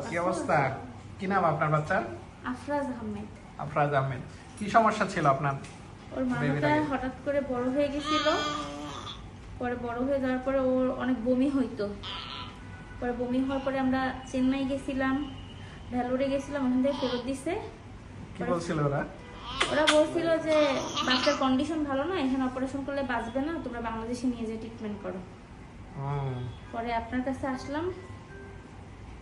কি অবস্থা? কি নাম আপনার বাচ্চার? আফরাজ আহমেদ। আফরাজ আহমেদ। কি সমস্যা ছিল আপনার? ওর মাথাটা হঠাৎ করে বড় হয়ে গেছিল। পরে বড় হয়ে যাওয়ার পরে ওর অনেক বমি হইতো। পরে বমি হওয়ার পরে আমরা চেন্নাই গেছিলাম, ভেলোরে গেছিলাম, ওখান থেকে ফেরত দিছে। কি বলছিল ওরা? ওরা বলছিল যে বাচ্চার কন্ডিশন ভালো না, এখানে অপারেশন করলে বাঁচবে না, তোমরা বাংলাদেশে নিয়ে যেয়ে ট্রিটমেন্ট করো। পরে আপনার কাছে আসলাম।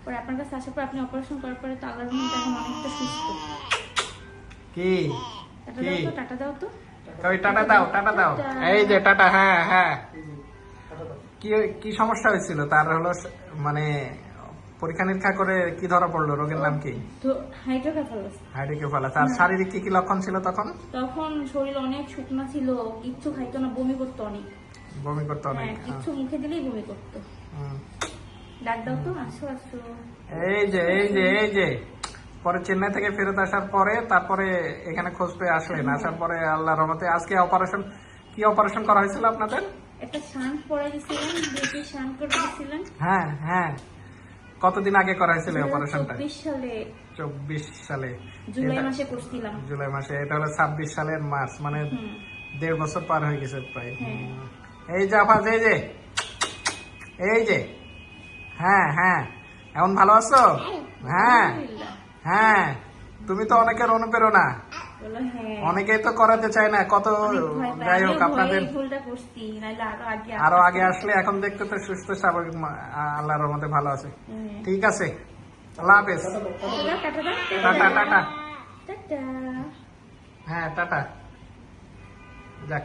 পরে আপনার কাছে আসার পর আপনি অপারেশন করার পরে তো আল্লাহর রহমতে এখন অনেকটা সুস্থ। কি টাটা দাও তো। ওই টাটা দাও, টাটা দাও। এই যে টাটা। হ্যাঁ হ্যাঁ। কি কি সমস্যা হয়েছিল তার? হলো মানে পরীক্ষা নিরীক্ষা করে কি ধরা পড়লো? রোগের নাম কি? হাইড্রোকেফালাস। হাইড্রোকেফালাস। আর শারীরিক কি কি লক্ষণ ছিল তখন? তখন শরীর অনেক শুকনা ছিল, কিচ্ছু খাইতো না, বমি করতো অনেক। বমি করতো অনেক? কিচ্ছু মুখে দিলেই বমি করতো। ডাক দাও তো। আসো আসো। এই যে এই যে এই যে পরে চেন্নাই থেকে ফেরত আসার পরে তারপরে এখানে খোঁজ পেয়ে আসলেন। আসার পরে আল্লাহর রহমতে আজকে অপারেশন। কি অপারেশন করা হয়েছিল আপনাদের? একটা শান্ট পরে দিছিলেন, বেশি শান্ট করে দিছিলেন। হ্যাঁ হ্যাঁ। কতদিন আগে করা হয়েছিল অপারেশনটা? 24 সালে জুলাই মাসে করছিলাম। জুলাই মাসে। এটা হলো 26 সালের মার্চ, মানে 1.5 বছর পার হয়ে গেছে প্রায়। এই যে আফাজ, এই যে এই যে। হ্যাঁ হ্যাঁ। এখন ভালো আছো? হ্যাঁ হ্যাঁ। তুমি তো অনেকের অনুপ্রেরণা। অনেকেই তো করাতে চায় না, কত যাই হোক আপনাদের আরো আগে আসলে এখন দেখতে তো সুস্থ স্বাভাবিক আল্লাহর রহমতে ভালো আছে। ঠিক আছে, আল্লাহ হাফেজ। Tata tata. হ্যাঁ টাটা। যাক।